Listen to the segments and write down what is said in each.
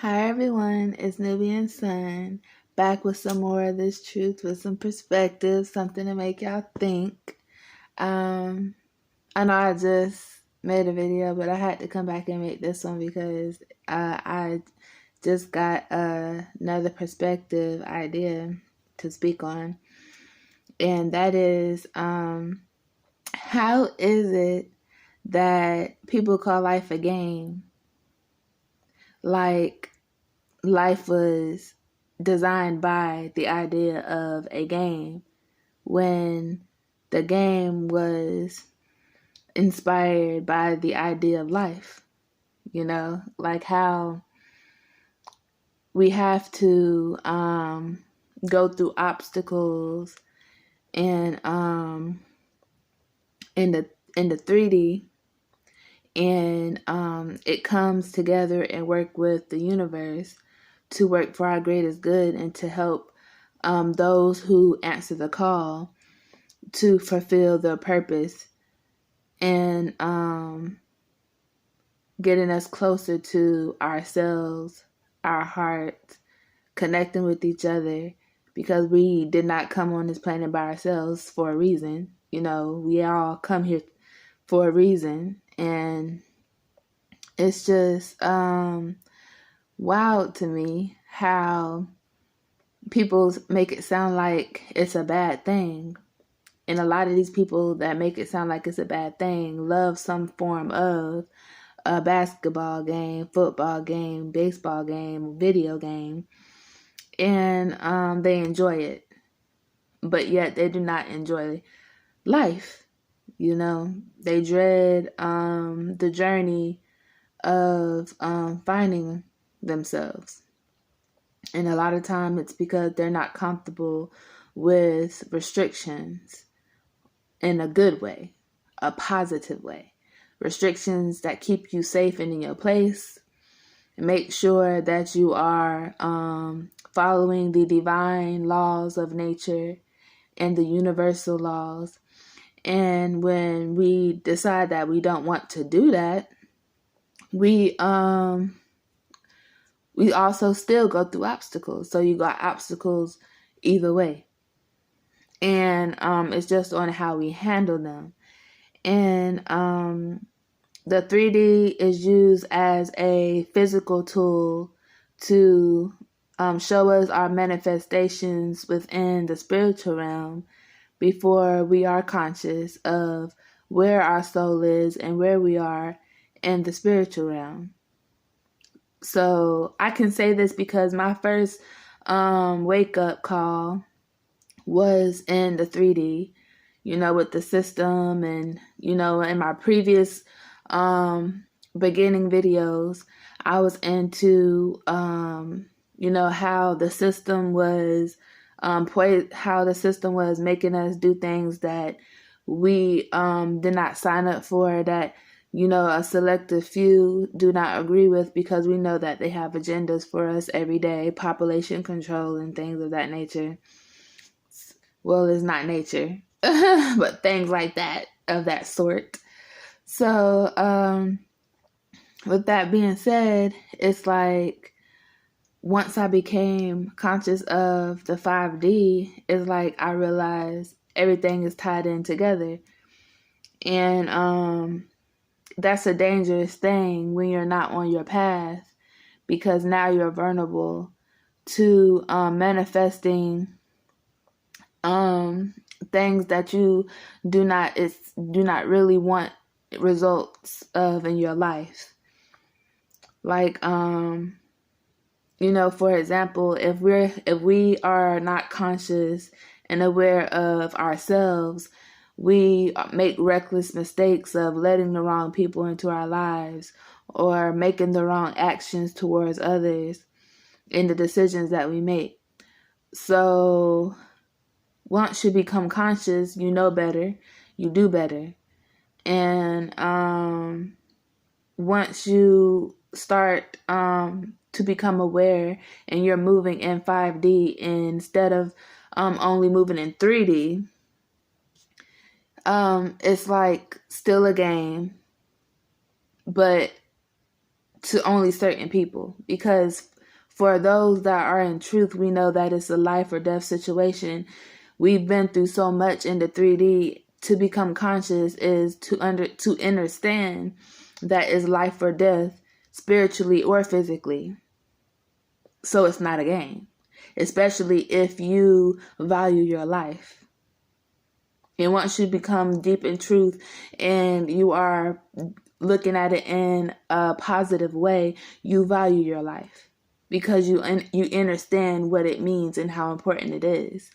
Hi everyone, it's Nubian Sun, back with some more of this truth with some perspective, something to make y'all think. Um, I know I just made a video, but I had to come back and make this one because I just got another perspective idea to speak on, and that is how is it that people call life a game? Like life was designed by the idea of a game when the game was inspired by the idea of life. Like how we have to go through obstacles and in the 3D, and it comes together and work with the universe to work for our greatest good and to help those who answer the call to fulfill their purpose and getting us closer to ourselves, our hearts, connecting with each other, because we did not come on this planet by ourselves for a reason. We all come here for a reason, and it's just wild to me how people make it sound like it's a bad thing. And a lot of these people that make it sound like it's a bad thing love some form of a basketball game, football game, baseball game, video game, and they enjoy it. But yet they do not enjoy life. They dread the journey of finding themselves. And a lot of time it's because they're not comfortable with restrictions in a good way, a positive way. Restrictions that keep you safe and in your place. Make sure that you are following the divine laws of nature and the universal laws. And when we decide that we don't want to do that, we also still go through obstacles. So you got obstacles either way. And it's just on how we handle them. And the 3D is used as a physical tool to show us our manifestations within the spiritual realm before we are conscious of where our soul is and where we are in the spiritual realm. So I can say this because my first wake-up call was in the 3D, with the system, and, in my previous beginning videos, I was into, how the system was, how the system was making us do things that we did not sign up for, that, a selective few do not agree with, because we know that they have agendas for us every day, population control and things of that nature. Well, it's not nature, but things like that, of that sort. So, with that being said, it's like once I became conscious of the 5D, it's like I realized everything is tied in together. And that's a dangerous thing when you're not on your path, because now you're vulnerable to manifesting things that you do not really want results of in your life. Like for example, if we are not conscious and aware of ourselves, we make reckless mistakes of letting the wrong people into our lives, or making the wrong actions towards others in the decisions that we make. So once you become conscious, you know better, you do better. And once you start to become aware and you're moving in 5D instead of only moving in 3D, it's like still a game, but to only certain people, because for those that are in truth, we know that it's a life or death situation. We've been through so much in the 3D. To become conscious is to understand that is life or death, spiritually or physically. So it's not a game, especially if you value your life. And once you become deep in truth and you are looking at it in a positive way, you value your life because you understand what it means and how important it is.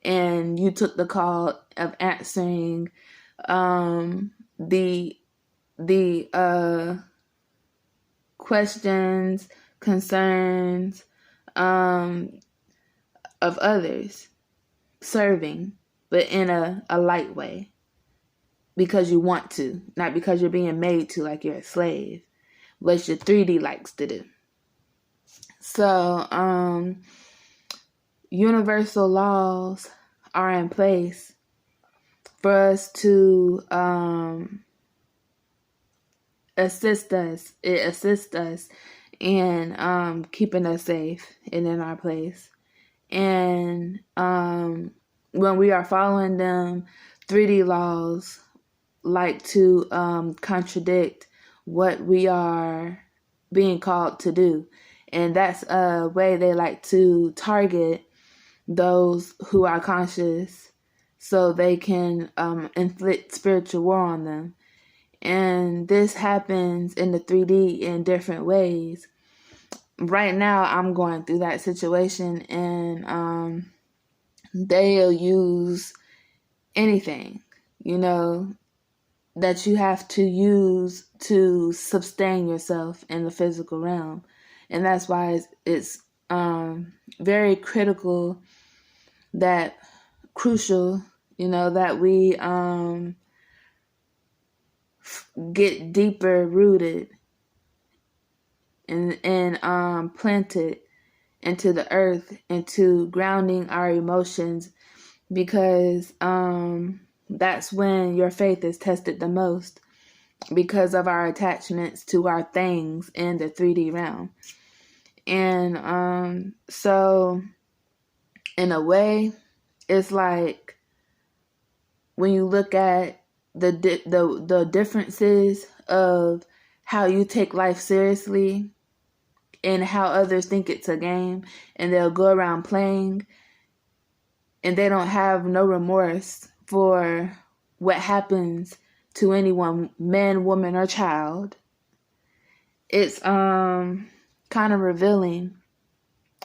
And you took the call of answering the questions, concerns of others, serving, but in a light way, because you want to, not because you're being made to, like you're a slave, which your 3D likes to do. So universal laws are in place for us to assist us. It assists us in keeping us safe and in our place. And when we are following them, 3D laws like to contradict what we are being called to do. And that's a way they like to target those who are conscious so they can inflict spiritual war on them. And this happens in the 3D in different ways. Right now, I'm going through that situation, and they'll use anything, that you have to use to sustain yourself in the physical realm. And that's why it's very crucial, that we get deeper rooted and planted into the earth, into grounding our emotions, because that's when your faith is tested the most, because of our attachments to our things in the 3D realm. And so in a way, it's like when you look at the differences of how you take life seriously and how others think it's a game, and they'll go around playing and they don't have no remorse for what happens to anyone, man, woman, or child. It's kind of revealing.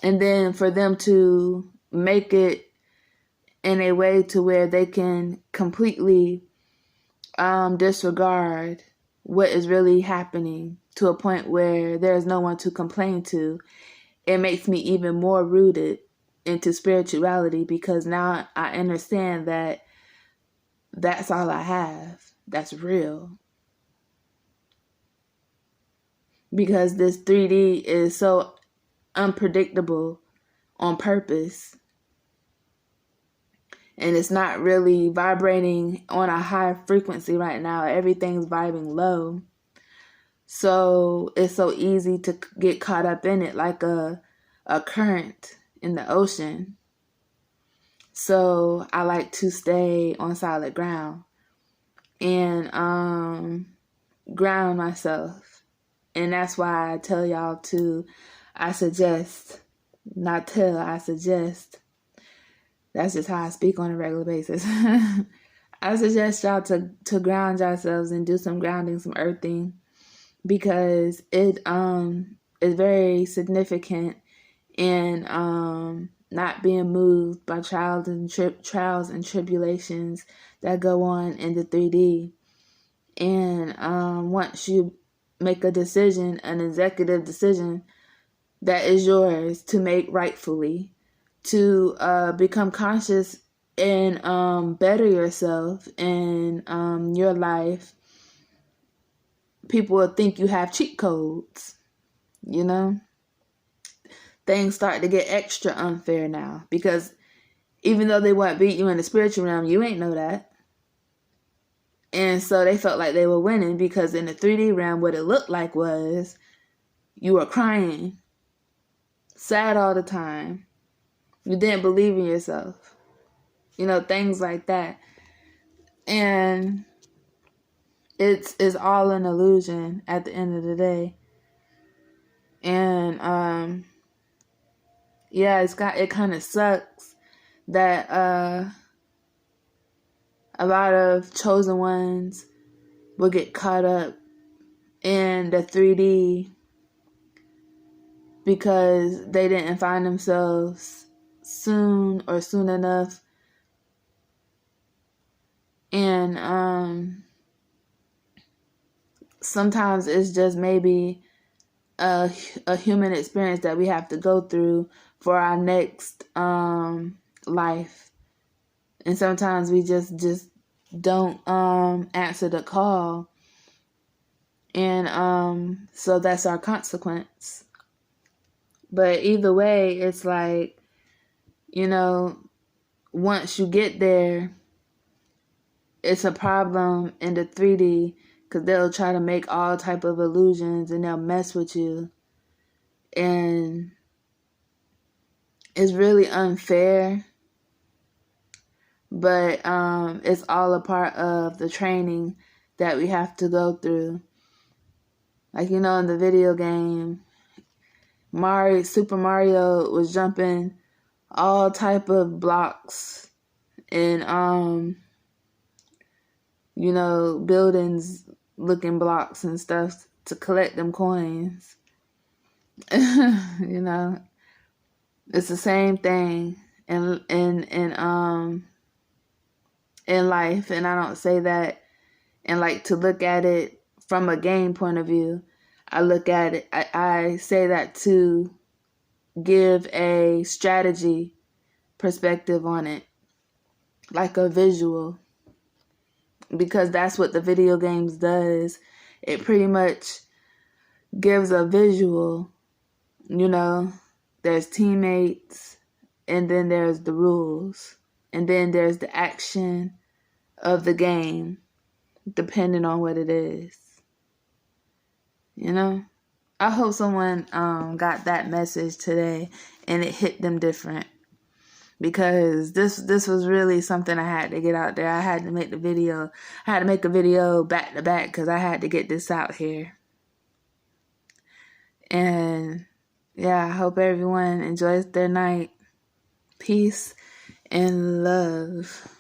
And then for them to make it in a way to where they can completely disregard what is really happening, to a point where there's no one to complain to, it makes me even more rooted into spirituality, because now I understand that that's all I have. That's real. Because this 3D is so unpredictable on purpose. And it's not really vibrating on a high frequency right now. Everything's vibing low. So it's so easy to get caught up in it, like a current in the ocean. So I like to stay on solid ground and ground myself. And that's why I tell y'all I suggest. That's just how I speak on a regular basis. I suggest y'all to ground yourselves and do some grounding, some earthing, because it is very significant in not being moved by trials and tribulations that go on in the 3D. And once you make a decision, an executive decision that is yours to make rightfully, to become conscious and better yourself in your life, people will think you have cheat codes, Things start to get extra unfair now, because even though they want to beat you in the spiritual realm, you ain't know that. And so they felt like they were winning, because in the 3D realm, what it looked like was you were crying, sad all the time. You didn't believe in yourself. Things like that. And it's all an illusion at the end of the day. And yeah, it kind of sucks that a lot of chosen ones will get caught up in the 3D because they didn't find themselves soon enough. And sometimes it's just maybe a human experience that we have to go through for our next life. And sometimes we just don't answer the call. And so that's our consequence. But either way, it's like, once you get there, it's a problem in the 3D, because they'll try to make all type of illusions and they'll mess with you. And it's really unfair. But it's all a part of the training that we have to go through. Like, in the video game, Super Mario was jumping all type of blocks and buildings looking blocks and stuff to collect them coins. It's the same thing in life. And I don't say that and like to look at it from a game point of view. I look at it, I say that to give a strategy perspective on it, like a visual, because that's what the video games does. It pretty much gives a visual. There's teammates, and then there's the rules, and then there's the action of the game, depending on what it is. I hope someone got that message today and it hit them different, because this was really something I had to get out there. I had to make the video. I had to make a video back to back because I had to get this out here. And yeah, I hope everyone enjoys their night. Peace and love.